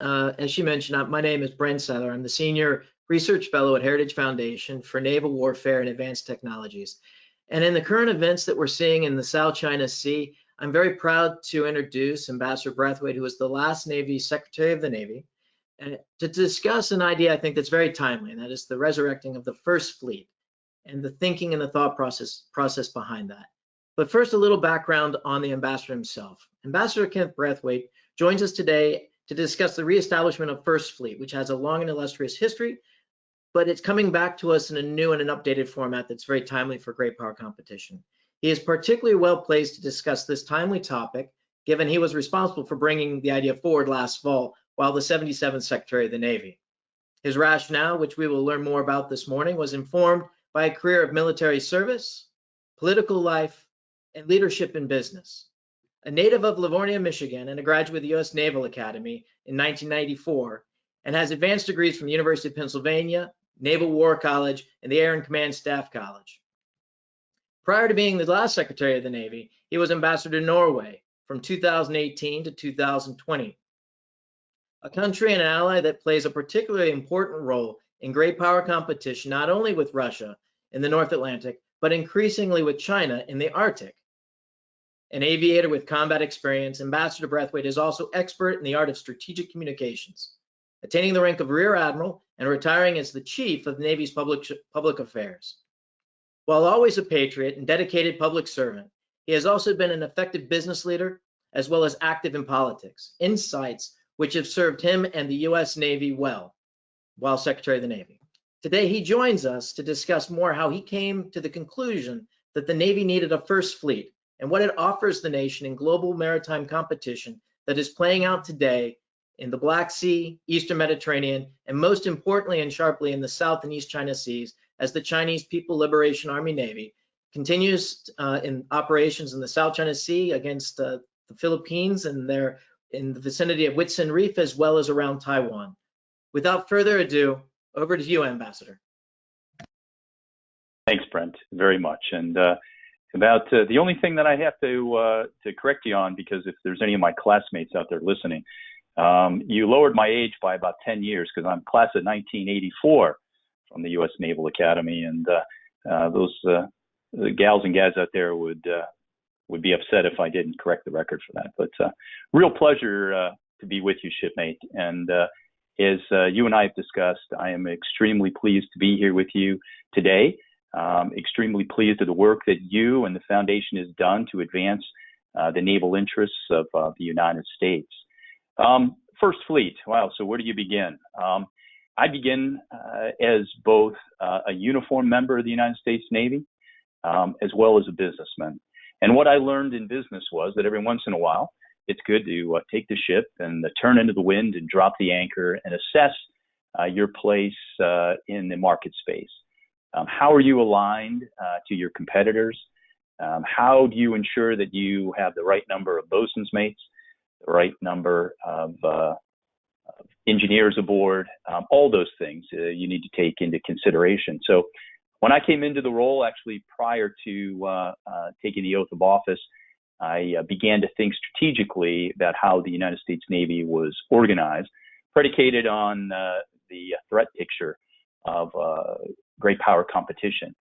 As she mentioned, my name is Brent Seller. I'm the Senior Research Fellow at Heritage Foundation for Naval Warfare and Advanced Technologies. And in the current events that we're seeing in the South China Sea, I'm very proud to introduce Ambassador Brathwaite, who was the last Navy Secretary of the Navy, to discuss an idea I think that's very timely, and that is the resurrecting of the First Fleet and the thinking and the thought process behind that. But first, a little background on the ambassador himself. Ambassador Kenneth Brathwaite joins us today to discuss the reestablishment of First Fleet, which has a long and illustrious history, but it's coming back to us in a new and an updated format that's very timely for great power competition. He is particularly well placed to discuss this timely topic, given he was responsible for bringing the idea forward last fall while the 77th Secretary of the Navy. His rationale, which we will learn more about this morning, was informed by a career of military service, political life, and leadership in business. A native of Livonia, Michigan, and a graduate of the U.S. Naval Academy in 1994, and has advanced degrees from the University of Pennsylvania, Naval War College, and the Air and Command Staff College. Prior to being the last Secretary of the Navy, he was ambassador to Norway from 2018 to 2020, a country and ally that plays a particularly important role in great power competition, not only with Russia in the North Atlantic, but increasingly with China in the Arctic. An aviator with combat experience, Ambassador Brathwaite is also expert in the art of strategic communications, attaining the rank of Rear Admiral and retiring as the Chief of the Navy's public affairs. While always a patriot and dedicated public servant, he has also been an effective business leader as well as active in politics, insights which have served him and the U.S. Navy well while Secretary of the Navy. Today, he joins us to discuss more how he came to the conclusion that the Navy needed a First Fleet and what it offers the nation in global maritime competition that is playing out today in the Black Sea, Eastern Mediterranean, and most importantly and sharply in the South and East China Seas as the Chinese People Liberation Army Navy continues in operations in the South China Sea against the Philippines and they're in the vicinity of Whitsun Reef as well as around Taiwan. Without further ado, over to you, Ambassador. Thanks, Brent, very much. And about the only thing that I have to correct you on, because if there's any of my classmates out there listening, you lowered my age by about 10 years because I'm class of 1984 from the U.S. Naval Academy, and those the gals and guys out there would be upset if I didn't correct the record for that. But real pleasure to be with you, shipmate. And as you and I have discussed, I am extremely pleased to be here with you today. Extremely pleased with the work that you and the foundation has done to advance the naval interests of the United States. First Fleet, wow, so where do you begin? I begin as both a uniformed member of the United States Navy as well as a businessman. And what I learned in business was that every once in a while, it's good to take the ship and turn into the wind and drop the anchor and assess your place in the market space. How are you aligned to your competitors? How do you ensure that you have the right number of bosun's mates, the right number of engineers aboard? All those things you need to take into consideration. So when I came into the role, actually prior to taking the oath of office, I began to think strategically about how the United States Navy was organized, predicated on the threat picture of great power competition.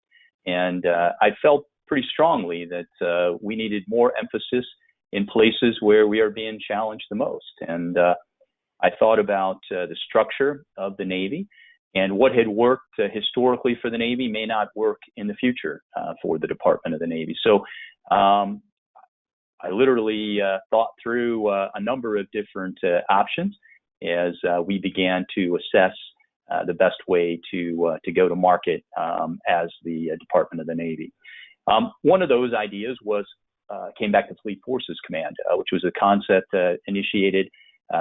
And I felt pretty strongly that we needed more emphasis in places where we are being challenged the most. And I thought about the structure of the Navy, and what had worked historically for the Navy may not work in the future for the Department of the Navy. So I literally thought through a number of different options as we began to assess the best way to go to market as the Department of the Navy. One of those ideas was came back to Fleet Forces Command, which was a concept initiated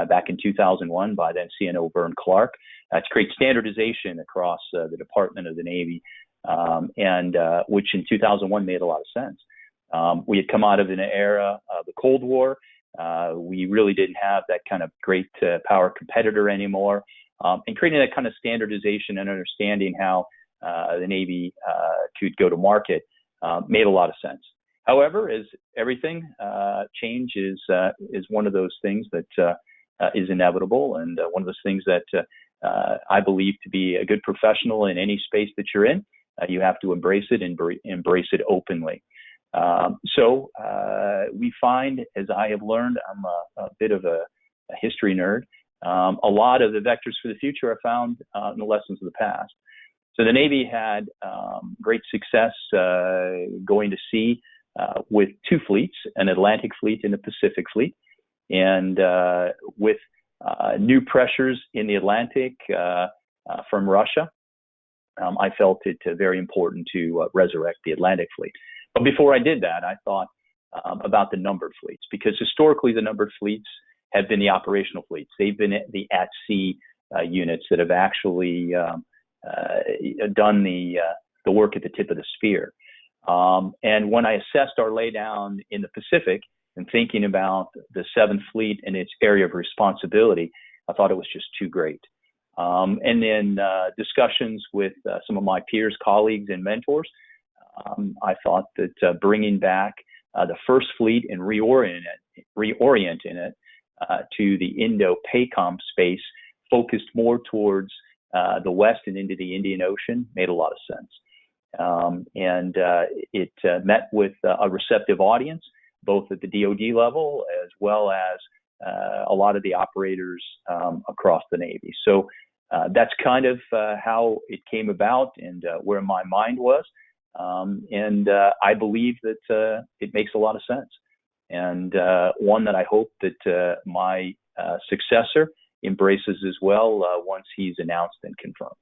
back in 2001 by then CNO Vern Clark to create standardization across the Department of the Navy, and which in 2001 made a lot of sense. We had come out of an era of the Cold War. We really didn't have that kind of great power competitor anymore. And creating that kind of standardization and understanding how the Navy could go to market made a lot of sense. However, as everything, change is one of those things that is inevitable, and one of those things that I believe to be a good professional in any space that you're in, you have to embrace it and embrace it openly. So we find, as I have learned, I'm a bit of a history nerd. A lot of the vectors for the future are found in the lessons of the past. So the Navy had great success going to sea with two fleets, an Atlantic fleet and a Pacific fleet. And with new pressures in the Atlantic from Russia, I felt it very important to resurrect the Atlantic fleet. But before I did that, I thought about the numbered fleets, because historically the numbered fleets have been the operational fleets. They've been the at-sea units that have actually done the work at the tip of the spear. And when I assessed our laydown in the Pacific and thinking about the 7th Fleet and its area of responsibility, I thought it was just too great. And then discussions with some of my peers, colleagues, and mentors, I thought that bringing back the 1st Fleet and reorienting it to the Indo-Pacific space, focused more towards the West and into the Indian Ocean, made a lot of sense. And it met with a receptive audience, both at the DoD level as well as a lot of the operators across the Navy. So that's kind of how it came about and where my mind was. And I believe that it makes a lot of sense. And one that I hope that my successor embraces as well once he's announced and confirmed.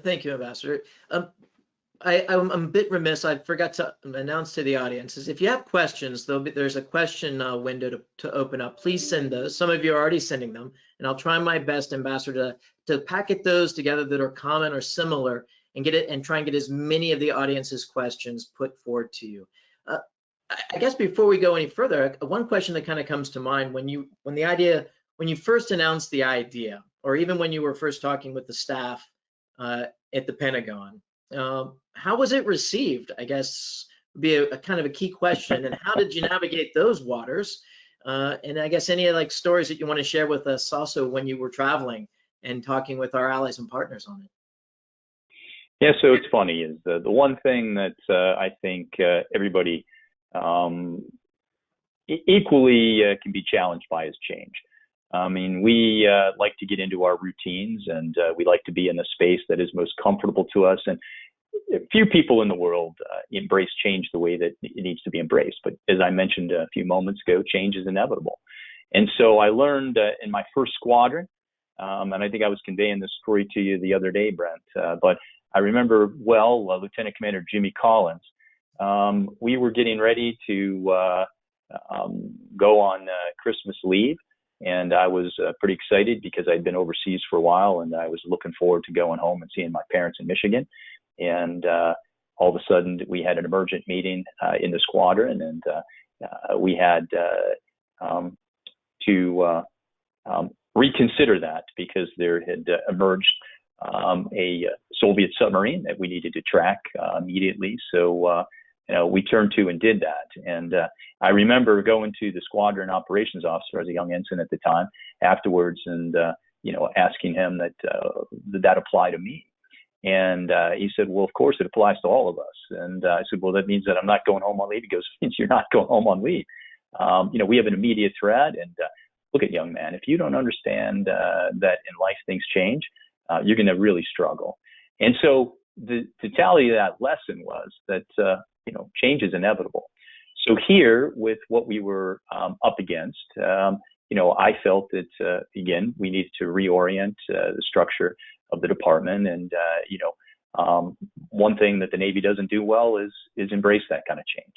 Thank you, Ambassador. I'm a bit remiss. I forgot to announce to the audience is if you have questions, there's a question window to open up. Please send those. Some of you are already sending them, and I'll try my best, Ambassador, to packet those together that are common or similar and get it and try and get as many of the audience's questions put forward to you. I guess before we go any further, one question that kind of comes to mind when you first announced the idea, or even when you were first talking with the staff at the Pentagon, how was it received? I guess would be a kind of a key question. And how did you navigate those waters? And I guess any like stories that you want to share with us also when you were traveling and talking with our allies and partners on it. Yeah, so it's funny is the one thing that I think everybody equally can be challenged by is change. I mean, we like to get into our routines, and we like to be in the space that is most comfortable to us. And few people in the world embrace change the way that it needs to be embraced. But as I mentioned a few moments ago, change is inevitable. And so I learned in my first squadron, and I think I was conveying this story to you the other day, Brent, but I remember well, Lieutenant Commander Jimmy Collins. We were getting ready to go on Christmas leave. And I was pretty excited because I'd been overseas for a while, and I was looking forward to going home and seeing my parents in Michigan. And all of a sudden, we had an emergent meeting in the squadron, and we had to reconsider that because there had emerged a Soviet submarine that we needed to track immediately. So we turned to and did that. And I remember going to the squadron operations officer as a young ensign at the time afterwards and, asking him that did that apply to me? And he said, well, of course it applies to all of us. And I said, well, that means that I'm not going home on leave. He goes, it means you're not going home on leave. We have an immediate threat. And look at young man, if you don't understand that in life things change, you're going to really struggle. And so the totality of that lesson was that, change is inevitable. So here, with what we were up against, I felt that, again, we needed to reorient the structure of the department. And, one thing that the Navy doesn't do well is embrace that kind of change.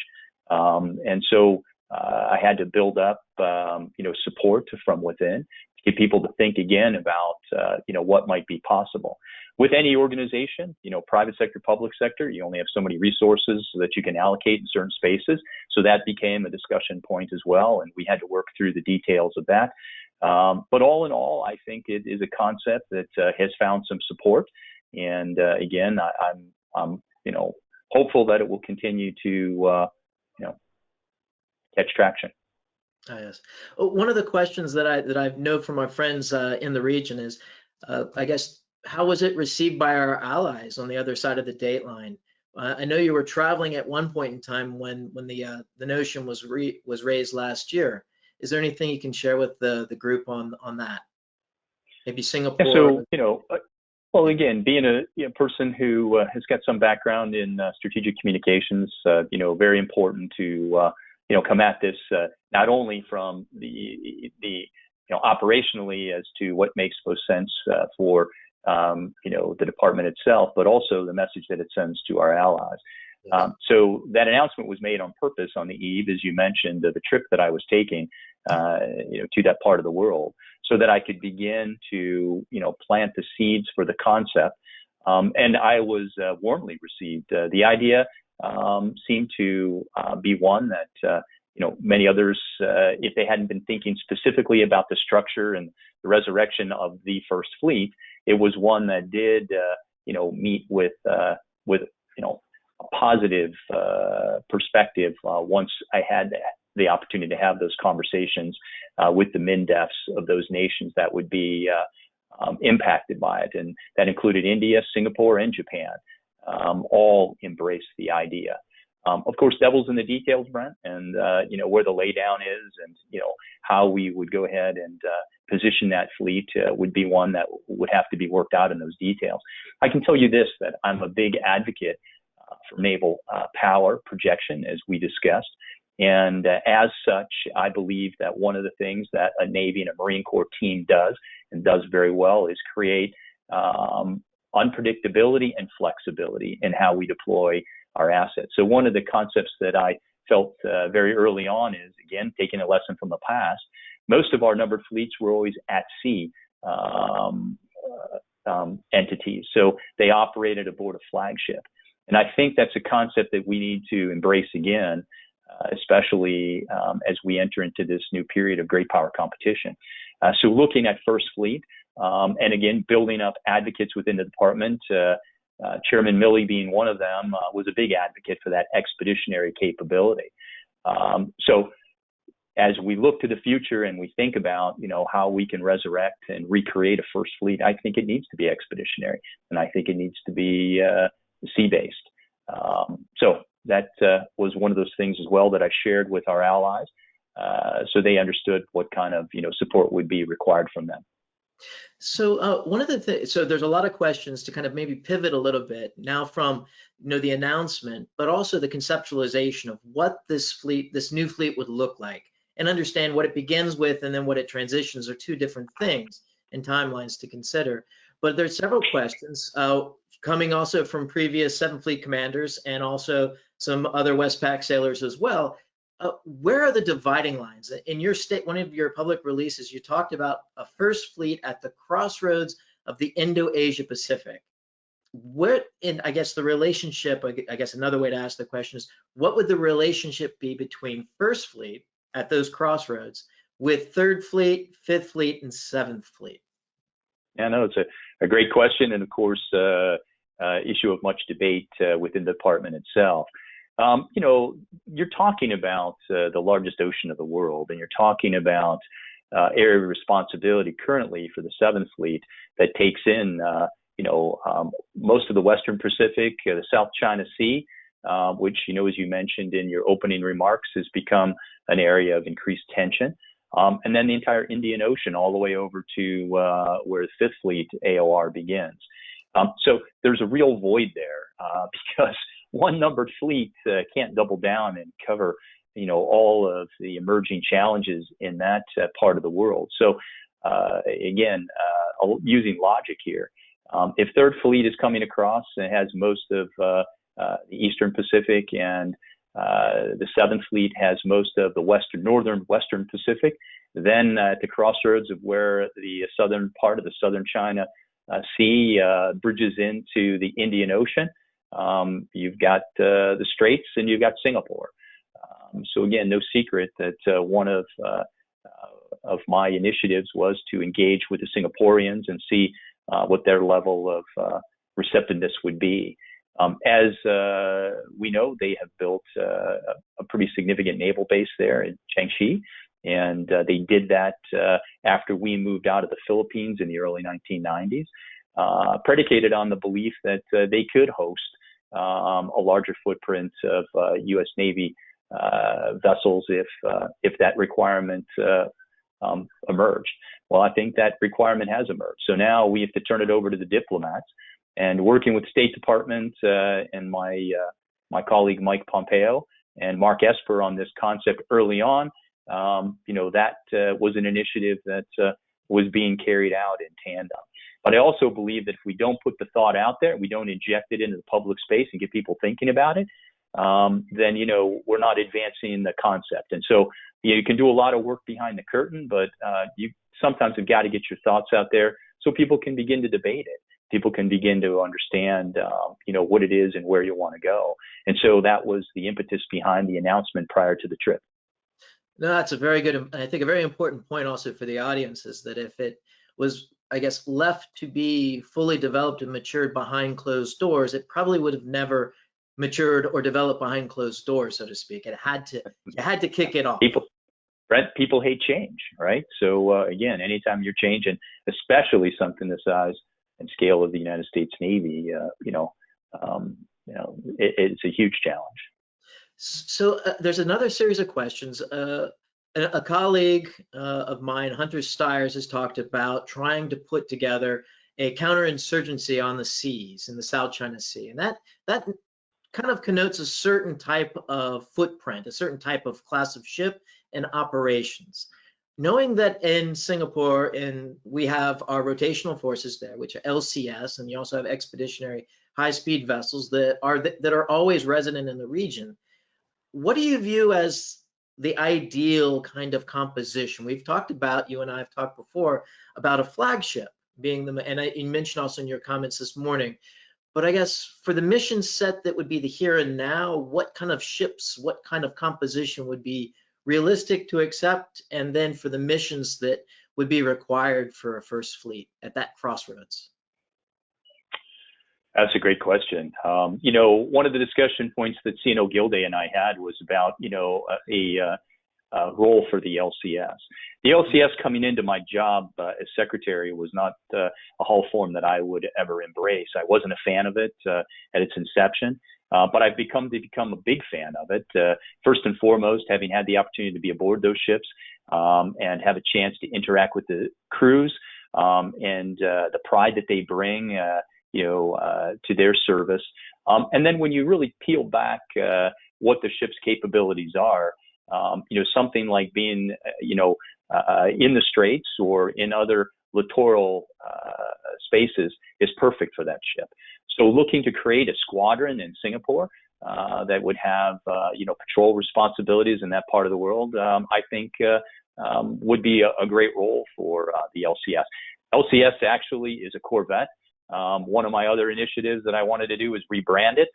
And so I had to build up, support from within to get people to think again about, what might be possible. With any organization, private sector, public sector, you only have so many resources that you can allocate in certain spaces. So that became a discussion point as well. And we had to work through the details of that. But all in all, I think it is a concept that has found some support. And again, I'm hopeful that it will continue to, catch traction. Ah, yes. One of the questions that I know from our friends in the region is, I guess, how was it received by our allies on the other side of the date line? I know you were traveling at one point in time when the notion was raised last year. Is there anything you can share with the group on that? Maybe And Singapore. so, well, Yeah. again, being a person who has got some background in strategic communications, very important to come at this not only from the operationally as to what makes most sense for the department itself, but also the message that it sends to our allies. Yes. So that announcement was made on purpose on the eve, as you mentioned, of the trip that I was taking, to that part of the world, so that I could begin to, plant the seeds for the concept. And I was warmly received. The idea seemed to be one that, many others, if they hadn't been thinking specifically about the structure and the resurrection of the First Fleet, it was one that did, meet with, a positive perspective once I had the opportunity to have those conversations with the MINDEFs of those nations that would be impacted by it. And that included India, Singapore, and Japan. All embraced the idea. Of course, devil's in the details, Brent, and where the laydown is, and how we would go ahead and position that fleet would be one that would have to be worked out in those details. I can tell you this, that I'm a big advocate for naval power projection, as we discussed. And as such, I believe that one of the things that a Navy and a Marine Corps team does, and does very well, is create unpredictability and flexibility in how we deploy our assets. So one of the concepts that I felt very early on is, again, taking a lesson from the past, most of our numbered fleets were always at sea entities. So they operated aboard a flagship. And I think that's a concept that we need to embrace again, especially as we enter into this new period of great power competition. So looking at First Fleet, and again, building up advocates within the department, Chairman Milley being one of them, was a big advocate for that expeditionary capability. So as we look to the future and we think about, how we can resurrect and recreate a First Fleet, I think it needs to be expeditionary, and I think it needs to be sea-based. So that was one of those things as well that I shared with our allies, so they understood what kind of support would be required from them. So one of the things, so there's a lot of questions to kind of maybe pivot a little bit now from the announcement, but also the conceptualization of what this new fleet would look like, and understand what it begins with and then what it transitions are two different things and timelines to consider. But there's several questions coming also from previous Seventh Fleet commanders and also some other Westpac sailors as well. Where are the dividing lines? In your state, one of your public releases, you talked about a First Fleet at the crossroads of the Indo-Asia-Pacific. I guess the relationship, I guess another way to ask the question is, what would the relationship be between First Fleet at those crossroads with Third Fleet, Fifth Fleet, and Seventh Fleet? Yeah, no, it's a great question, and of course, issue of much debate within the department itself. You're talking about the largest ocean of the world, and you're talking about area of responsibility currently for the Seventh Fleet that takes in, most of the Western Pacific, the South China Sea, which, as you mentioned in your opening remarks, has become an area of increased tension. And then the entire Indian Ocean, all the way over to where the Fifth Fleet AOR begins. So there's a real void there because one numbered fleet can't double down and cover, all of the emerging challenges in that part of the world. So again, using logic here, if Third Fleet is coming across and has most of the Eastern Pacific, and the Seventh Fleet has most of the northern Western Pacific, then at the crossroads of where the southern part of the Southern China Sea bridges into the Indian Ocean, you've got the Straits and you've got Singapore. So again, no secret that one of my initiatives was to engage with the Singaporeans and see what their level of receptiveness would be. As we know, they have built a pretty significant naval base there in Jiangxi, And they did that after we moved out of the Philippines in the early 1990s, predicated on the belief that they could host a larger footprint of U.S. Navy vessels if that requirement emerged. Well, I think that requirement has emerged. So now we have to turn it over to the diplomats, and working with State Department and my colleague Mike Pompeo and Mark Esper on this concept early on. That was an initiative that was being carried out in tandem. But I also believe that if we don't put the thought out there, we don't inject it into the public space and get people thinking about it, then, we're not advancing the concept. And so you can do a lot of work behind the curtain, but you sometimes have got to get your thoughts out there so people can begin to debate it. People can begin to understand, what it is and where you want to go. And so that was the impetus behind the announcement prior to the trip. No, that's a very good, I think a very important point also for the audience is that if it was, I guess, left to be fully developed and matured behind closed doors, it probably would have never matured or developed behind closed doors, so to speak. You had to kick it off. People hate change, right? So again, anytime you're changing, especially something the size and scale of the United States Navy, it's a huge challenge. So there's another series of questions. A colleague of mine, Hunter Stiers, has talked about trying to put together a counterinsurgency on the seas in the South China Sea, and that kind of connotes a certain type of footprint, a certain type of class of ship and operations. Knowing that in Singapore, and we have our rotational forces there, which are LCS, and you also have expeditionary high-speed vessels that are always resident in the region. What do you view as the ideal kind of composition? We've talked about, you and I have talked before about a flagship being you mentioned also in your comments this morning. But I guess for the mission set that would be the here and now, what kind of ships, what kind of composition would be realistic to accept? And then for the missions that would be required for a first fleet at that crossroads? That's a great question. One of the discussion points that C.N.O. Gilday and I had was about, a role for the LCS. The LCS coming into my job as secretary was not a hull form that I would ever embrace. I wasn't a fan of it at its inception, but I've become a big fan of it. First and foremost, having had the opportunity to be aboard those ships and have a chance to interact with the crews and the pride that they bring to their service. And then when you really peel back what the ship's capabilities are, something like being, in the straits or in other littoral spaces is perfect for that ship. So looking to create a squadron in Singapore that would have, patrol responsibilities in that part of the world, I think would be a great role for the LCS. LCS actually is a corvette. One of my other initiatives that I wanted to do is rebrand it.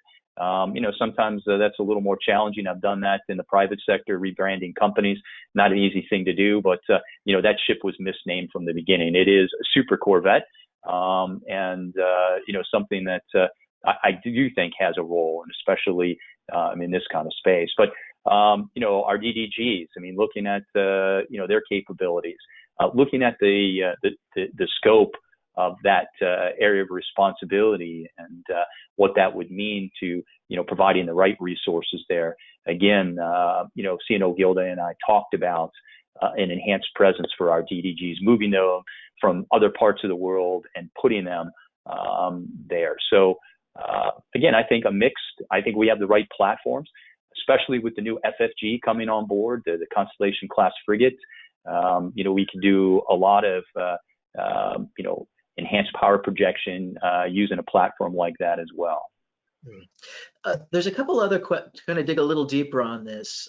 Sometimes that's a little more challenging. I've done that in the private sector, rebranding companies. Not an easy thing to do, but that ship was misnamed from the beginning. It is a super corvette, and something that I do think has a role, and especially in this kind of space. But our DDGs. Looking at their capabilities, looking at the scope of that area of responsibility and what that would mean to, providing the right resources there. Again, C.N.O. Gilday and I talked about an enhanced presence for our DDGs, moving them from other parts of the world and putting them there. So again, I think I think we have the right platforms, especially with the new FFG coming on board, the Constellation class frigate. We can do a lot of, enhanced power projection using a platform like that as well. There's a couple other to kind of dig a little deeper on this.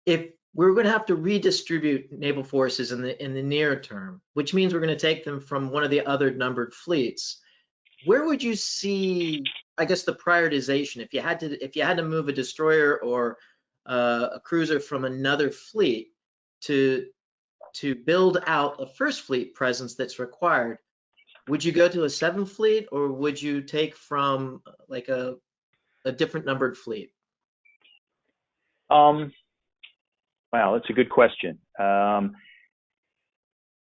If we're going to have to redistribute naval forces in the near term, which means we're going to take them from one of the other numbered fleets, where would you see, I guess, the prioritization if you had to move a destroyer or a cruiser from another fleet to build out a first fleet presence that's required? Would you go to a 7th fleet, or would you take from like a different numbered fleet? Wow, that's a good question.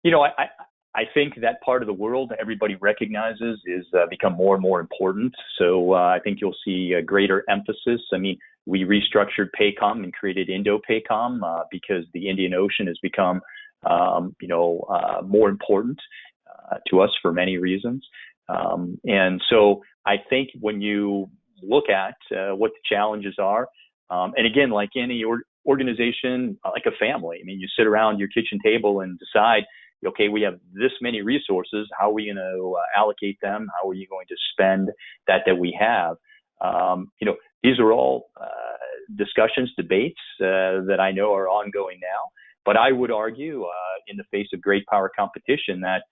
You know, I think that part of the world everybody recognizes is become more and more important. So I think you'll see a greater emphasis. I mean, we restructured PACOM and created Indo-PACOM because the Indian Ocean has become, more important to us for many reasons. And so I think when you look at what the challenges are, and again, like any organization, like a family, I mean, you sit around your kitchen table and decide, okay, we have this many resources. How are we going to allocate them? How are you going to spend that we have? These are all discussions, debates that I know are ongoing now. But I would argue, in the face of great power competition, that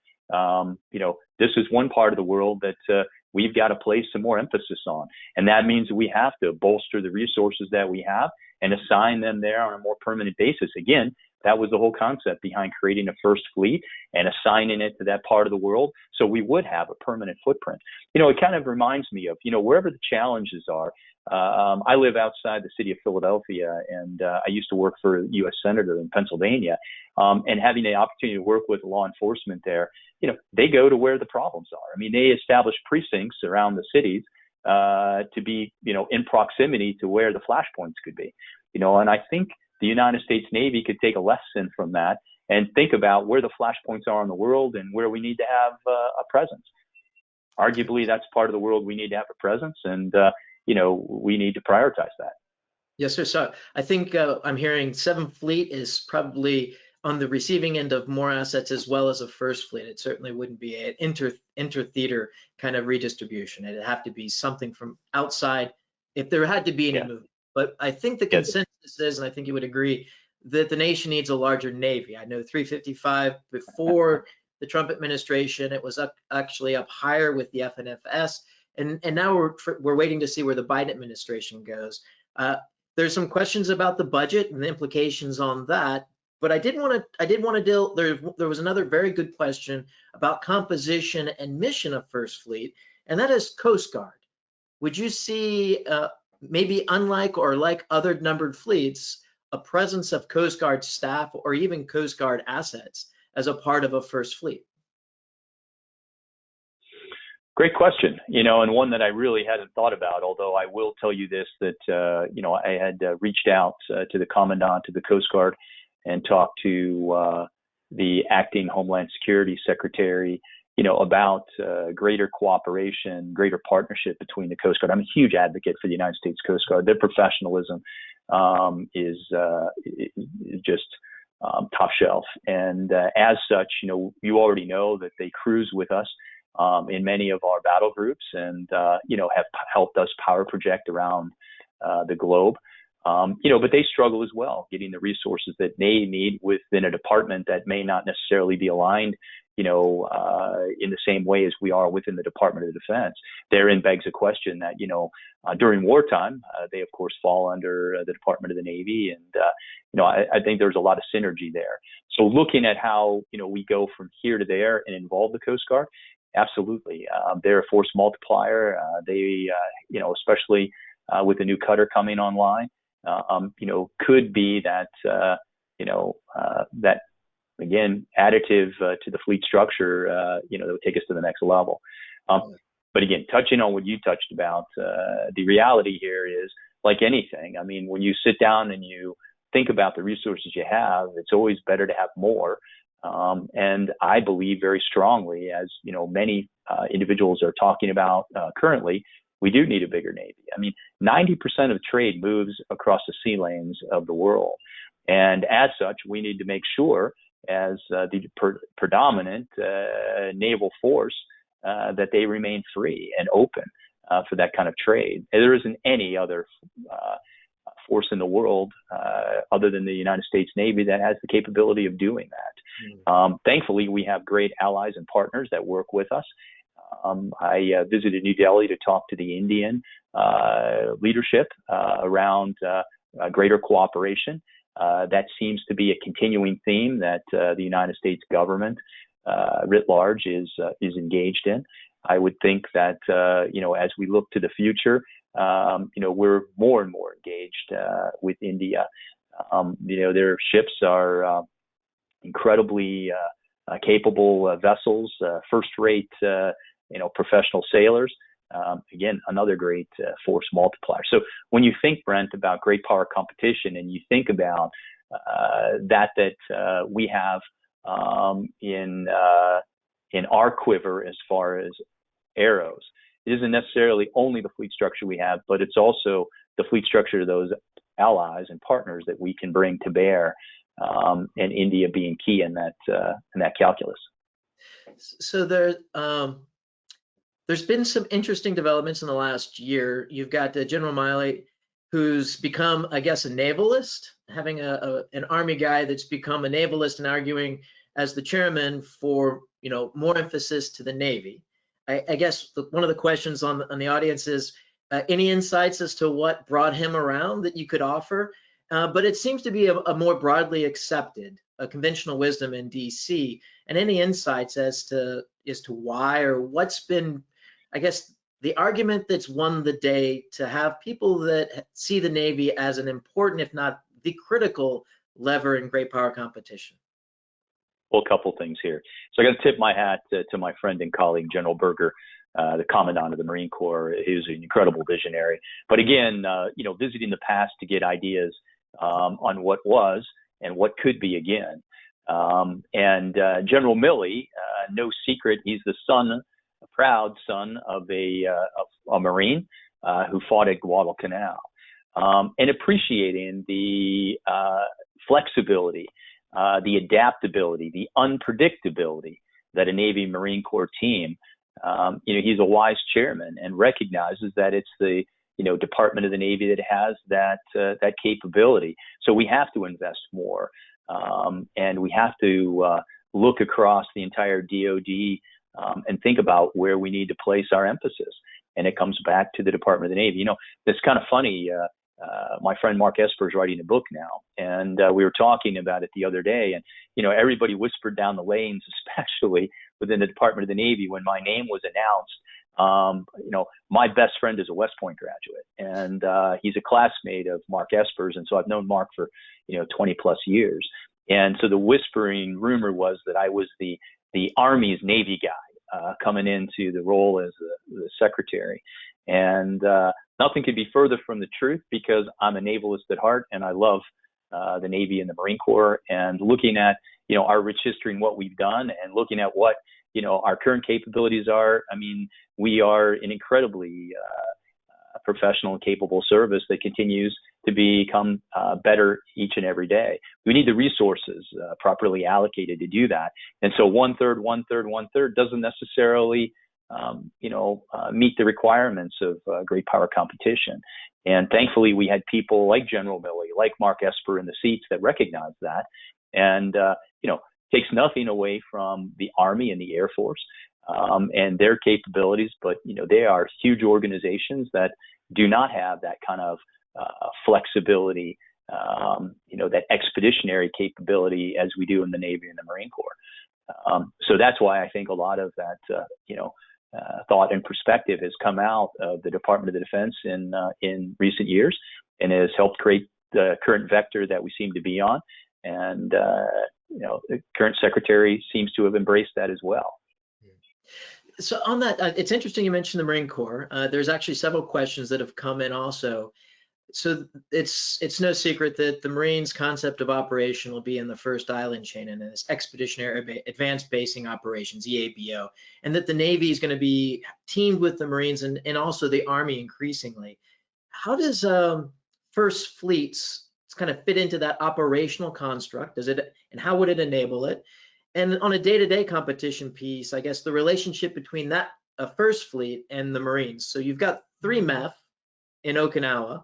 this is one part of the world that we've got to place some more emphasis on, and that means we have to bolster the resources that we have and assign them there on a more permanent basis. Again, that was the whole concept behind creating a first fleet and assigning it to that part of the world, so we would have a permanent footprint. It kind of reminds me of, wherever the challenges are. I live outside the city of Philadelphia, and I used to work for a U.S. Senator in Pennsylvania, and having the opportunity to work with law enforcement there, they go to where the problems are. I mean, they establish precincts around the cities to be, in proximity to where the flashpoints could be, and I think the United States Navy could take a lesson from that and think about where the flashpoints are in the world and where we need to have a presence. Arguably, that's part of the world we need to have a presence, and we need to prioritize that. Yes, sir. So I think I'm hearing 7th Fleet is probably on the receiving end of more assets as well as a first fleet. It certainly wouldn't be an inter-theater kind of redistribution. It'd have to be something from outside if there had to be any movement. But I think the consensus is, and I think you would agree, that the nation needs a larger Navy. I know 355 before the Trump administration, it was actually up higher with the FNFS. And now we're waiting to see where the Biden administration goes. There's some questions about the budget and the implications on that, but I did want to deal. There was another very good question about composition and mission of First Fleet, and that is Coast Guard. Would you see maybe unlike or like other numbered fleets, a presence of Coast Guard staff or even Coast Guard assets as a part of a First Fleet? Great question, and one that I really hadn't thought about, although I will tell you this, that, I had reached out to the Commandant of the Coast Guard and talked to the acting Homeland Security Secretary, about greater cooperation, greater partnership between the Coast Guard. I'm a huge advocate for the United States Coast Guard. Their professionalism is just top shelf. And as such, you already know that they cruise with us in many of our battle groups and, have helped us power project around the globe. But they struggle as well, getting the resources that they need within a department that may not necessarily be aligned, in the same way as we are within the Department of Defense. Therein begs a question that, during wartime, they, of course, fall under the Department of the Navy. And, I think there's a lot of synergy there. So looking at how, we go from here to there and involve the Coast Guard, absolutely. They're a force multiplier. They, especially with the new cutter coming online, could be that, that, again, additive to the fleet structure, that would take us to the next level. But again, touching on what you touched about, the reality here is, like anything, I mean, when you sit down and you think about the resources you have, it's always better to have more. And I believe very strongly, as many individuals are talking about currently, we do need a bigger Navy. I mean, 90% of trade moves across the sea lanes of the world. And as such, we need to make sure, as the predominant naval force, that they remain free and open for that kind of trade. And there isn't any other force in the world other than the United States Navy that has the capability of doing that. Thankfully, we have great allies and partners that work with us. I visited New Delhi to talk to the Indian leadership around greater cooperation. That seems to be a continuing theme that the United States government writ large is engaged in. I would think that, as we look to the future, we're more and more engaged with India Their ships are incredibly capable vessels, first-rate, professional sailers. Again, another great force multiplier. So when you think, Brent, about great power competition, and you think about that we have in our quiver as far as arrows, it isn't necessarily only the fleet structure we have, but it's also the fleet structure of those allies and partners that we can bring to bear, and India being key in that calculus. So there's been some interesting developments in the last year. You've got General Miley, who's become, I guess, a navalist, having an Army guy that's become a navalist and arguing as the chairman for more emphasis to the Navy. I guess one of the questions on the audience is any insights as to what brought him around that you could offer? But it seems to be a more broadly accepted conventional wisdom in DC. And any insights as to why, or what's been, I guess, the argument that's won the day to have people that see the Navy as an important, if not the critical lever in great power competition? Well, a couple things here. So I got to tip my hat to my friend and colleague, General Berger, the Commandant of the Marine Corps. He was an incredible visionary. But again, visiting the past to get ideas on what was and what could be again. And General Milley, no secret, he's the a proud son of a Marine who fought at Guadalcanal, and appreciating the flexibility, the adaptability, the unpredictability that a Navy Marine Corps team, he's a wise chairman and recognizes that it's the Department of the Navy that has that capability. So we have to invest more, and we have to look across the entire DoD and think about where we need to place our emphasis. And it comes back to the Department of the Navy. It's kind of funny. My friend Mark Esper is writing a book now, and we were talking about it the other day. And everybody whispered down the lanes, especially within the Department of the Navy, when my name was announced. My best friend is a West Point graduate, and he's a classmate of Mark Esper's, and so I've known Mark for 20 plus years. And so the whispering rumor was that I was the Army's Navy guy coming into the role as the secretary. And nothing could be further from the truth, because I'm a navalist at heart, and I love the Navy and the Marine Corps. And looking at our rich history and what we've done, and looking at what our current capabilities are, I mean, we are an incredibly professional and capable service that continues to become better each and every day. We need the resources properly allocated to do that. And so 1/3, 1/3, 1/3 doesn't necessarily meet the requirements of great power competition. And thankfully, we had people like General Milley, like Mark Esper in the seats that recognize that. And, takes nothing away from the Army and the Air Force and their capabilities. But, they are huge organizations that do not have that kind of flexibility, that expeditionary capability as we do in the Navy and the Marine Corps. So that's why I think a lot of that, thought and perspective has come out of the Department of Defense in recent years, and has helped create the current vector that we seem to be on. And the current secretary seems to have embraced that as well. So on that, it's interesting you mentioned the Marine Corps. There's actually several questions that have come in also. So it's no secret that the Marines' concept of operation will be in the first island chain, and it's Expeditionary Advanced Basing Operations, EABO, and that the Navy is going to be teamed with the Marines and also the Army increasingly. How does First Fleet's kind of fit into that operational construct? And how would it enable it? And on a day-to-day competition piece, I guess the relationship between that First Fleet and the Marines. So you've got 3 MEF in Okinawa.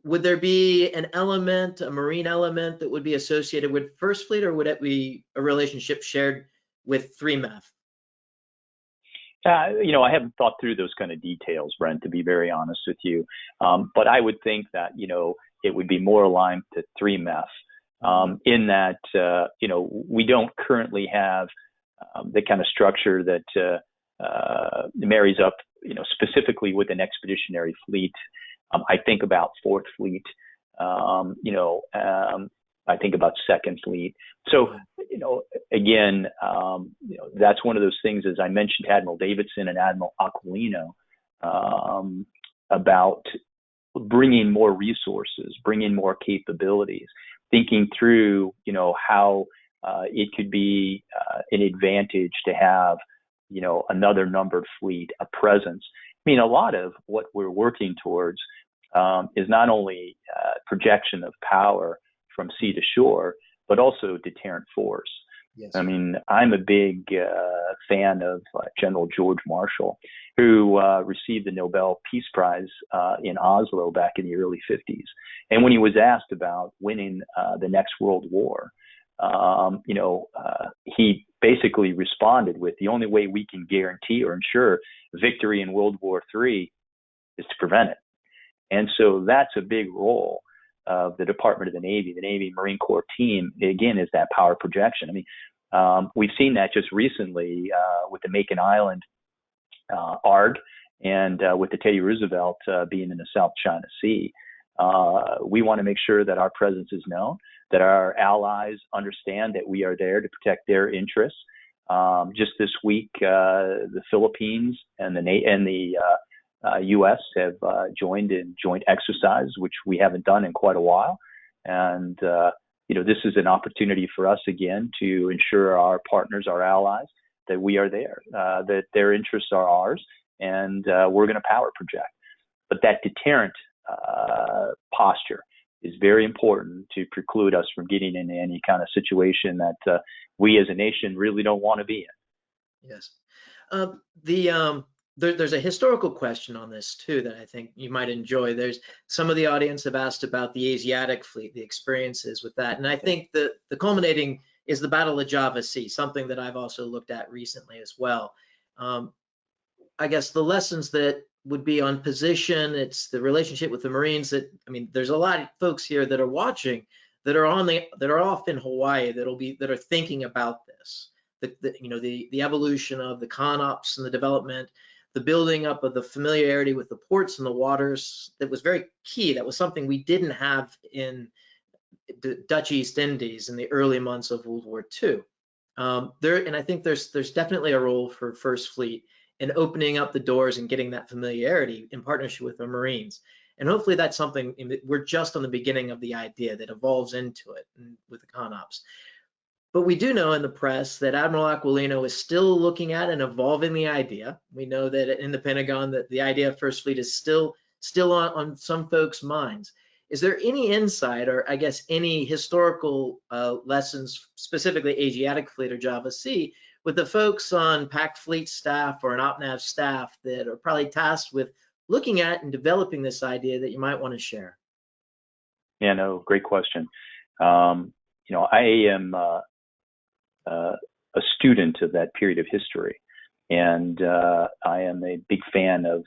Would there be an element, a Marine element, that would be associated with First Fleet, or would it be a relationship shared with 3 MEF? I haven't thought through those kind of details, Brent, to be very honest with you. But I would think that, it would be more aligned to 3 MEF. In that, we don't currently have the kind of structure that marries up, specifically with an expeditionary fleet. I think about 4th Fleet, I think about Second Fleet. So, again, that's one of those things, as I mentioned, Admiral Davidson and Admiral Aquilino, about bringing more resources, bringing more capabilities, thinking through, how it could be an advantage to have, another numbered fleet, a presence. I mean, a lot of what we're working towards is not only projection of power from sea to shore, but also deterrent force. Yes. I mean, I'm a big fan of General George Marshall, who received the Nobel Peace Prize in Oslo back in the early 50s. And when he was asked about winning the next World War, he basically responded with, the only way we can guarantee or ensure victory in World War III is to prevent it. And so that's a big role of the Department of the Navy Marine Corps team, again, is that power projection. I mean, we've seen that just recently with the Macon Island ARG and with the Teddy Roosevelt being in the South China Sea. We want to make sure that our presence is known, that our allies understand that we are there to protect their interests. Just this week, the Philippines and the U.S. have joined in joint exercises, which we haven't done in quite a while. And, this is an opportunity for us, again, to ensure our partners, our allies, that we are there, that their interests are ours, and we're going to power project. But that deterrent posture is very important to preclude us from getting into any kind of situation that we as a nation really don't want to be in. Yes. There's a historical question on this too that I think you might enjoy. There's some of the audience have asked about the Asiatic Fleet, the experiences with that. And I think that the culminating is the Battle of Java Sea, something that I've also looked at recently as well. I guess the lessons that would be on position, it's the relationship with the Marines there's a lot of folks here that are watching that are off in Hawaii that are thinking about this. The evolution of the CONOPS and the development, the building up of the familiarity with the ports and the waters, that was very key. That was something we didn't have in the Dutch East Indies in the early months of World War II. And I think there's definitely a role for First Fleet in opening up the doors and getting that familiarity in partnership with the Marines. And hopefully that's something we're just on the beginning of the idea that evolves into it with the CONOPS. But we do know in the press that Admiral Aquilino is still looking at and evolving the idea. We know that in the Pentagon that the idea of First Fleet is still on some folks' minds. Is there any insight or I guess any historical lessons, specifically Asiatic Fleet or Java Sea, with the folks on PAC Fleet staff or an OPNAV staff that are probably tasked with looking at and developing this idea that you might want to share? Yeah, no, great question. I am a student of that period of history, and I am a big fan of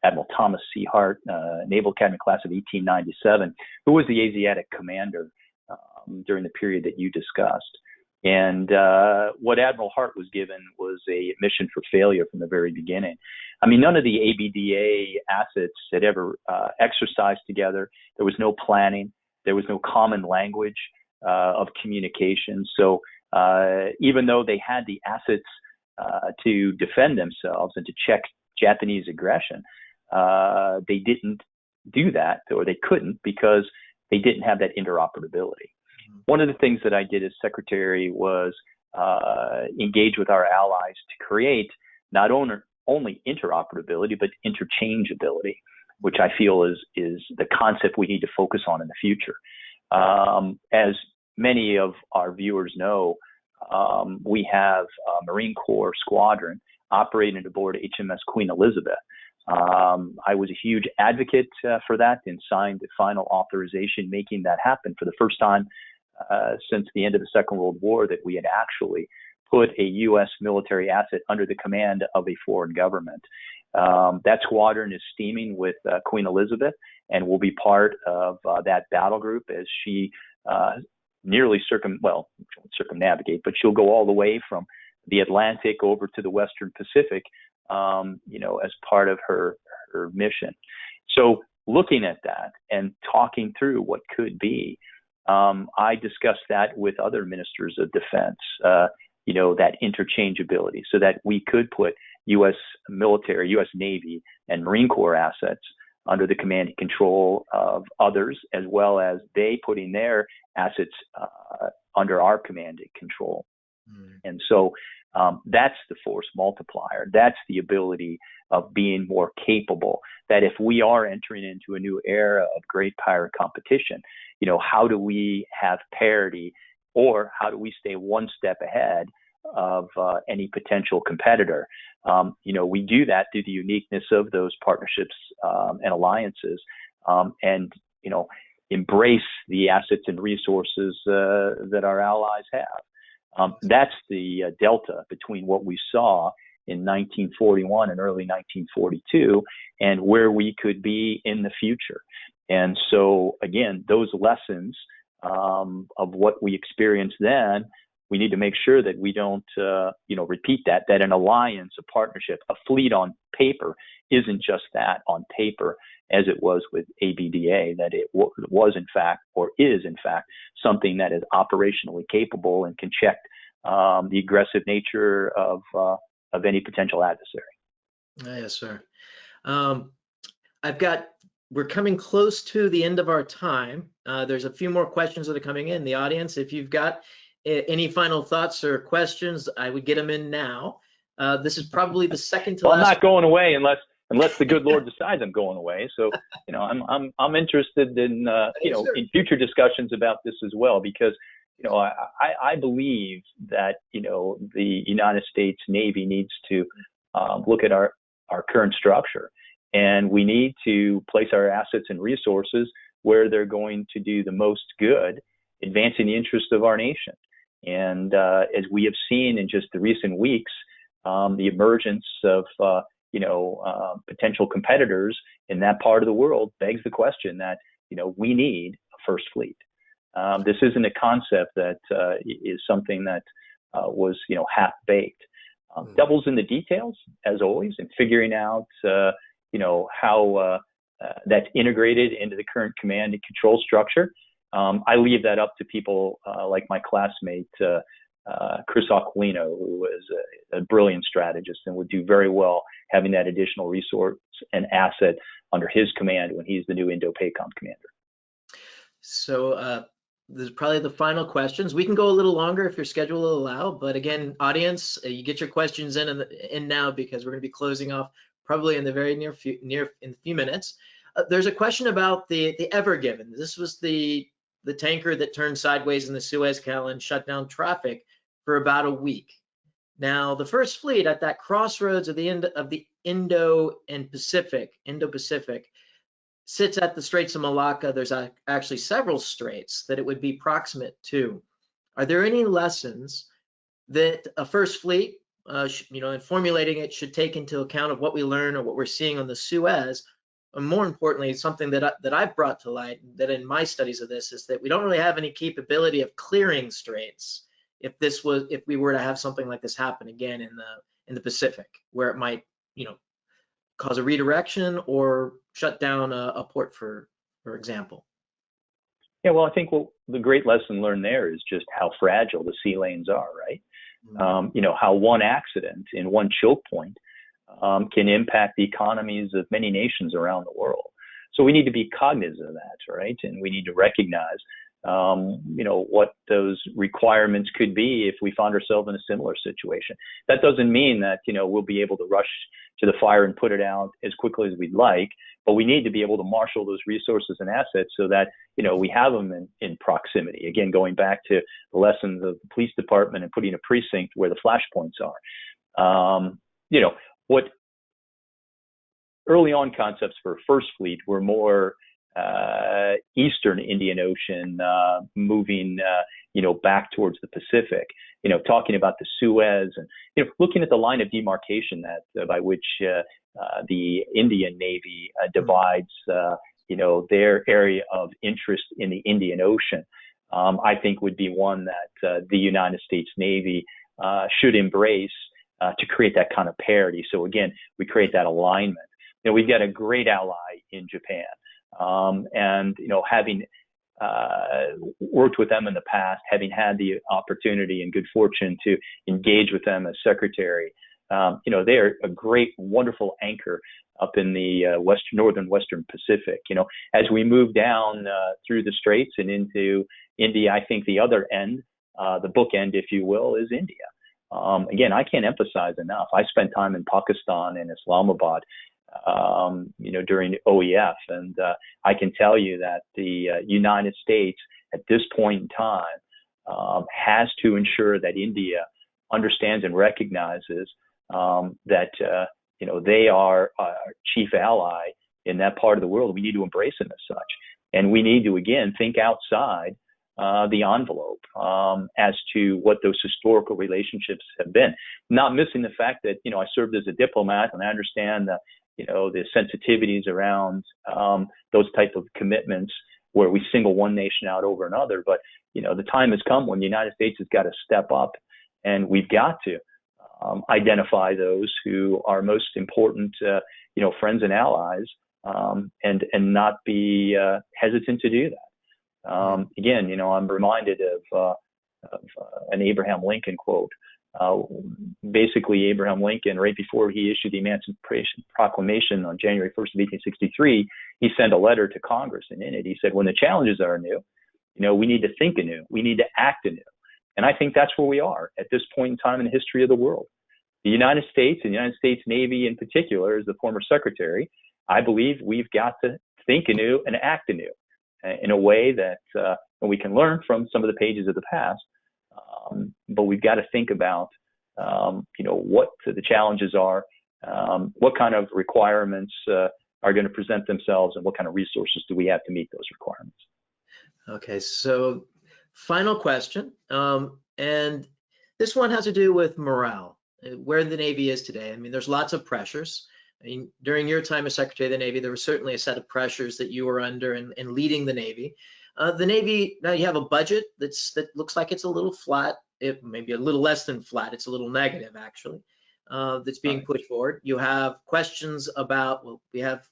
Admiral Thomas C. Hart, Naval Academy class of 1897, who was the Asiatic commander during the period that you discussed. And what Admiral Hart was given was a mission for failure from the very beginning. I mean, none of the ABDA assets had ever exercised together. There was no planning. There was no common language of communication. So even though they had the assets to defend themselves and to check Japanese aggression, they didn't do that, or they couldn't, because they didn't have that interoperability. One of the things that I did as secretary was engage with our allies to create not only interoperability, but interchangeability, which I feel is the concept we need to focus on in the future. As many of our viewers know, we have a Marine Corps Squadron operating aboard HMS Queen Elizabeth. I was a huge advocate for that and signed the final authorization making that happen for the first time since the end of the Second World War, that we had actually put a U.S. military asset under the command of a foreign government. That squadron is steaming with Queen Elizabeth and will be part of that battle group as she nearly circumnavigate, but she'll go all the way from the Atlantic over to the Western Pacific, as part of her mission. So looking at that and talking through what could be. I discussed that with other ministers of defense, that interchangeability, so that we could put U.S. military, U.S. Navy, and Marine Corps assets under the command and control of others, as well as they putting their assets under our command and control. And so that's the force multiplier. That's the ability of being more capable. That if we are entering into a new era of great power competition, how do we have parity, or how do we stay one step ahead of any potential competitor? We do that through the uniqueness of those partnerships and alliances, and embrace the assets and resources that our allies have. That's the delta between what we saw in 1941 and early 1942 and where we could be in the future. And so, again, those lessons of what we experienced then, we need to make sure that we don't, repeat that an alliance, a partnership, a fleet on paper isn't just that on paper, as it was with ABDA, that it was in fact, or is in fact, something that is operationally capable and can check the aggressive nature of any potential adversary. Yes, sir. We're coming close to the end of our time. There's a few more questions that are coming in the audience. If you've got any final thoughts or questions, I would get them in now. This is probably the second to last. I'm not going away unless the good Lord decides I'm going away. So, I'm interested in Sure. in future discussions about this as well, because I believe that the United States Navy needs to look at our current structure, and we need to place our assets and resources where they're going to do the most good, advancing the interests of our nation. And as we have seen in just the recent weeks, the emergence of potential competitors in that part of the world begs the question that we need a first fleet. This isn't a concept that is something that was half baked. Devils in the details, as always, in figuring out how that's integrated into the current command and control structure. I leave that up to people like my classmate, Chris Aquilino, who is a brilliant strategist and would do very well having that additional resource and asset under his command when he's the new Indo-PACOM commander. So this is probably the final questions. We can go a little longer if your schedule will allow, but again, audience, you get your questions in now, because we're going to be closing off probably in the very near in a few minutes. There's a question about the Ever Given. This was the tanker that turned sideways in the Suez Canal and shut down traffic for about a week. Now, the first fleet at that crossroads of the Indo-Pacific sits at the Straits of Malacca. There's actually several straits that it would be proximate to. Are there any lessons that a first fleet, in formulating it, should take into account of what we learn or what we're seeing on the Suez? And more importantly, something that I've brought to light, that in my studies of this, is that we don't really have any capability of clearing straits if we were to have something like this happen again in the Pacific, where it might cause a redirection or shut down a port, for example. Yeah, well, I think the great lesson learned there is just how fragile the sea lanes are, right? Mm-hmm. How one accident in one choke point can impact the economies of many nations around the world. So we need to be cognizant of that, right? And we need to recognize, what those requirements could be if we found ourselves in a similar situation. That doesn't mean that, we'll be able to rush to the fire and put it out as quickly as we'd like, but we need to be able to marshal those resources and assets so that, we have them in proximity. Again, going back to the lessons of the police department and putting a precinct where the flashpoints are. What early on concepts for First Fleet were more Eastern Indian Ocean, moving, back towards the Pacific, talking about the Suez and, looking at the line of demarcation by which the Indian Navy divides, their area of interest in the Indian Ocean, I think would be one that the United States Navy should embrace to create that kind of parity. So again, we create that alignment. We've got a great ally in Japan. And, having worked with them in the past, having had the opportunity and good fortune to engage with them as secretary, they are a great, wonderful anchor up in the northern Western Pacific. As we move down through the straits and into India, I think the other end, the bookend, if you will, is India. Again, I can't emphasize enough. I spent time in Pakistan and Islamabad, during OEF, and I can tell you that the United States at this point in time has to ensure that India understands and recognizes that they are our chief ally in that part of the world. We need to embrace them as such, and we need to again think outside the envelope as to what those historical relationships have been. Not missing the fact that I served as a diplomat, and I understand the sensitivities around those type of commitments where we single one nation out over another. But the time has come when the United States has got to step up, and we've got to identify those who are most important, friends and allies, and not be hesitant to do that. Again, I'm reminded of an Abraham Lincoln quote. Basically, Abraham Lincoln, right before he issued the Emancipation Proclamation on January 1st of 1863, he sent a letter to Congress, and in it he said, when the challenges are new, we need to think anew, we need to act anew. And I think that's where we are at this point in time in the history of the world. The United States and the United States Navy in particular, as the former secretary, I believe we've got to think anew and act anew in a way that we can learn from some of the pages of the past. But we've got to think about, what the challenges are, what kind of requirements are going to present themselves, and what kind of resources do we have to meet those requirements. Okay, so final question, and this one has to do with morale, where the Navy is today. I mean, there's lots of pressures. I mean, during your time as Secretary of the Navy, there was certainly a set of pressures that you were under in leading the Navy. The Navy, now you have a budget that looks like it's a little flat, maybe a little less than flat. It's a little negative, actually, that's being put forward. You have questions about, we have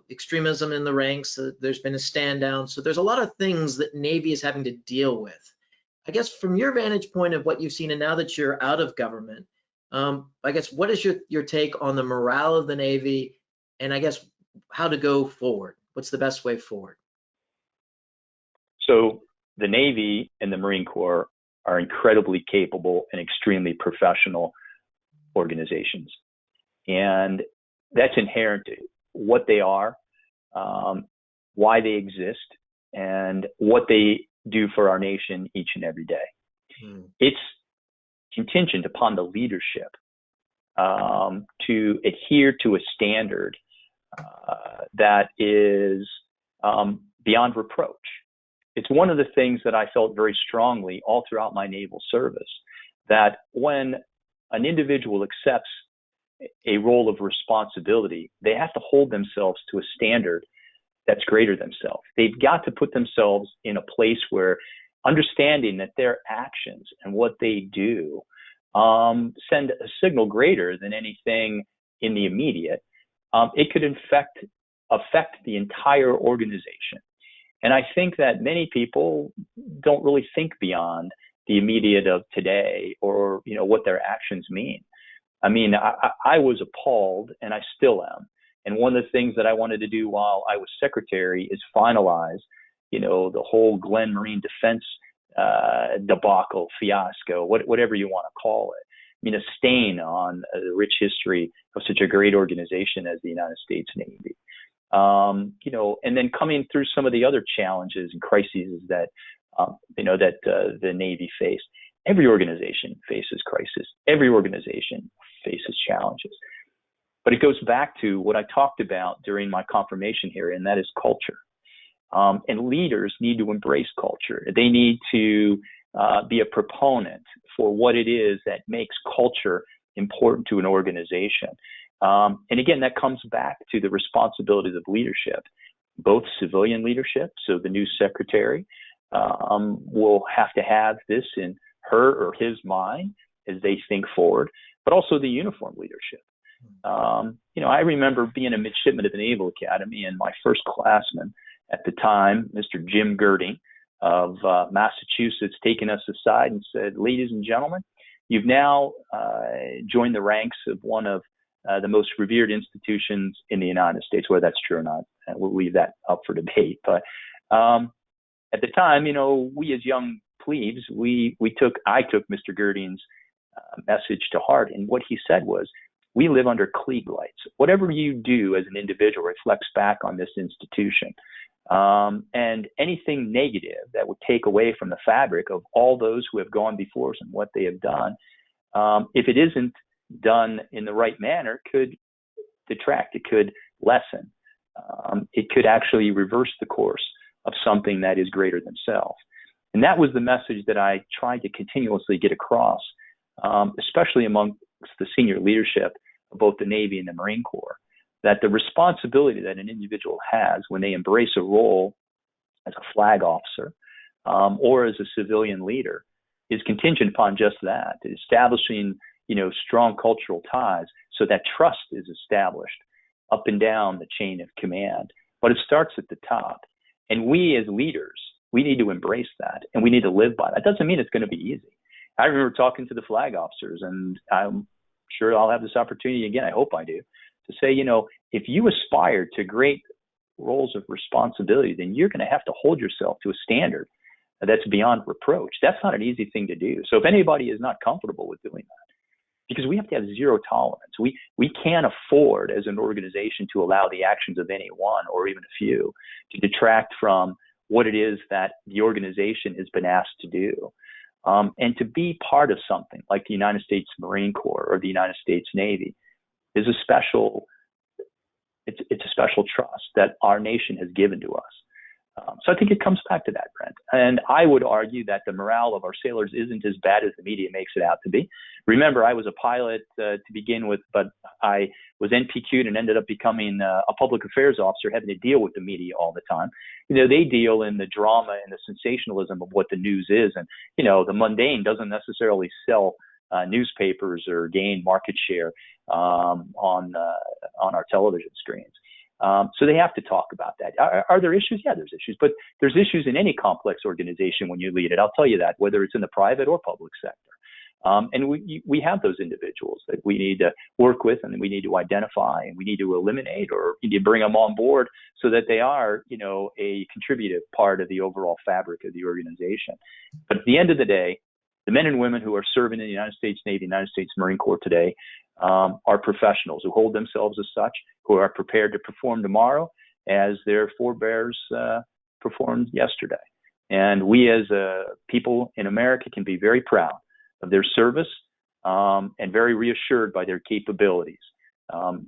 extremism in the ranks. There's been a stand down. So there's a lot of things that Navy is having to deal with. I guess from your vantage point of what you've seen, and now that you're out of government, I guess, what is your take on the morale of the Navy, and I guess how to go forward? What's the best way forward? So the Navy and the Marine Corps are incredibly capable and extremely professional organizations. And that's inherent to what they are, why they exist, and what they do for our nation each and every day. It's contingent upon the leadership to adhere to a standard that is beyond reproach. It's one of the things that I felt very strongly all throughout my naval service, that when an individual accepts a role of responsibility, they have to hold themselves to a standard that's greater than self. They've got to put themselves in a place where understanding that their actions and what they do send a signal greater than anything in the immediate. It could affect the entire organization. And I think that many people don't really think beyond the immediate of today, or what their actions mean. I mean, I was appalled, and I still am. And one of the things that I wanted to do while I was secretary is finalize, the whole Glenn Marine Defense debacle, fiasco, whatever you want to call it. I mean, a stain on the rich history of such a great organization as the United States Navy. And then coming through some of the other challenges and crises that, the Navy faced. Every organization faces crisis. Every organization faces challenges. But it goes back to what I talked about during my confirmation here, and that is culture. And leaders need to embrace culture. They need to be a proponent for what it is that makes culture important to an organization. And again, that comes back to the responsibilities of leadership, both civilian leadership. So the new secretary will have to have this in her or his mind as they think forward, but also the uniform leadership. I remember being a midshipman at the Naval Academy, and my first classman at the time, Mr. Jim Girding of Massachusetts, taking us aside and said, "Ladies and gentlemen, you've now joined the ranks of one of the most revered institutions in the United States." Whether that's true or not, we'll leave that up for debate. But at the time, we as young plebes, I took Mr. Girding's message to heart, and what he said was, "We live under Klieg lights. Whatever you do as an individual reflects back on this institution. And anything negative that would take away from the fabric of all those who have gone before us and what they have done, if it isn't done in the right manner, could detract, it could lessen. It could actually reverse the course of something that is greater than self." And that was the message that I tried to continuously get across, especially amongst the senior leadership of both the Navy and the Marine Corps, that the responsibility that an individual has when they embrace a role as a flag officer or as a civilian leader is contingent upon just that, establishing, strong cultural ties so that trust is established up and down the chain of command. But it starts at the top. And we as leaders, we need to embrace that, and we need to live by that. That doesn't mean it's going to be easy. I remember talking to the flag officers, and I'm sure I'll have this opportunity again, I hope I do, to say, if you aspire to great roles of responsibility, then you're going to have to hold yourself to a standard that's beyond reproach. That's not an easy thing to do. So if anybody is not comfortable with doing that, because we have to have zero tolerance. We can't afford as an organization to allow the actions of any one or even a few to detract from what it is that the organization has been asked to do. And to be part of something like the United States Marine Corps or the United States Navy is it's a special trust that our nation has given to us. So I think it comes back to that, Brent. And I would argue that the morale of our sailors isn't as bad as the media makes it out to be. Remember, I was a pilot to begin with, but I was NPQ'd and ended up becoming a public affairs officer, having to deal with the media all the time. They deal in the drama and the sensationalism of what the news is. And, the mundane doesn't necessarily sell newspapers or gain market share on our television screens. So they have to talk about that. Are there issues? Yeah, there's issues, but there's issues in any complex organization when you lead it. I'll tell you that, whether it's in the private or public sector. And we have those individuals that we need to work with, and we need to identify, and we need to eliminate, or we need to bring them on board so that they are, a contributive part of the overall fabric of the organization. But at the end of the day, the men and women who are serving in the United States Navy, United States Marine Corps today, are professionals who hold themselves as such, who are prepared to perform tomorrow as their forebears performed yesterday. And we as people in America can be very proud of their service and very reassured by their capabilities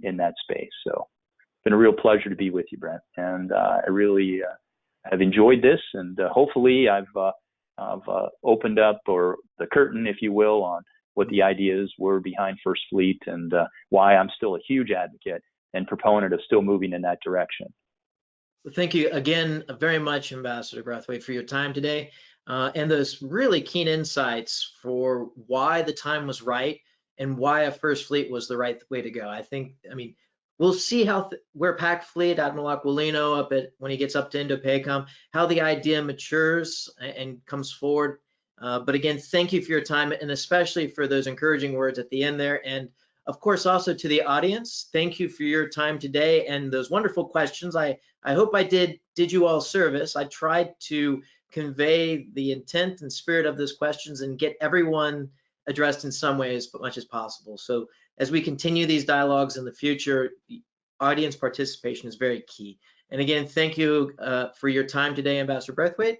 in that space. So it's been a real pleasure to be with you, Brent. And I really have enjoyed this, and hopefully I've opened up, or the curtain, if you will, on what the ideas were behind First Fleet, and why I'm still a huge advocate and proponent of still moving in that direction. Well, thank you again very much, Ambassador Brathwaite, for your time today and those really keen insights for why the time was right and why a First Fleet was the right way to go. I mean, we'll see how where Pac Fleet, Admiral Aquilino, when he gets up to Indo-Pacific, how the idea matures and comes forward. But again, thank you for your time, and especially for those encouraging words at the end there. And of course, also to the audience, thank you for your time today and those wonderful questions. I hope I did you all service. I tried to convey the intent and spirit of those questions and get everyone addressed in some way as much as possible. So as we continue these dialogues in the future, audience participation is very key. And again, thank you for your time today, Ambassador Brathwaite.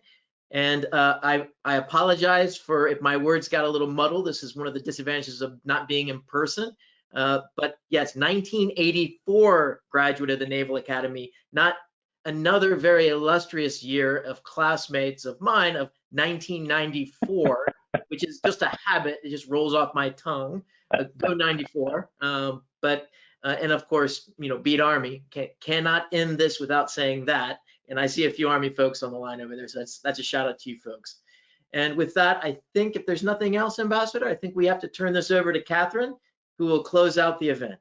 And I apologize for if my words got a little muddled. This is one of the disadvantages of not being in person. But yes, 1984 graduate of the Naval Academy, not another very illustrious year of classmates of mine of 1994, which is just a habit. It just rolls off my tongue. Go 94. And of course, beat Army. Cannot end this without saying that. And I see a few Army folks on the line over there, so that's a shout out to you folks. And with that, I think if there's nothing else, Ambassador, I think we have to turn this over to Catherine, who will close out the event.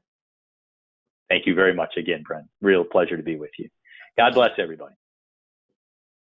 Thank you very much again, Brent. Real pleasure to be with you. God bless everybody.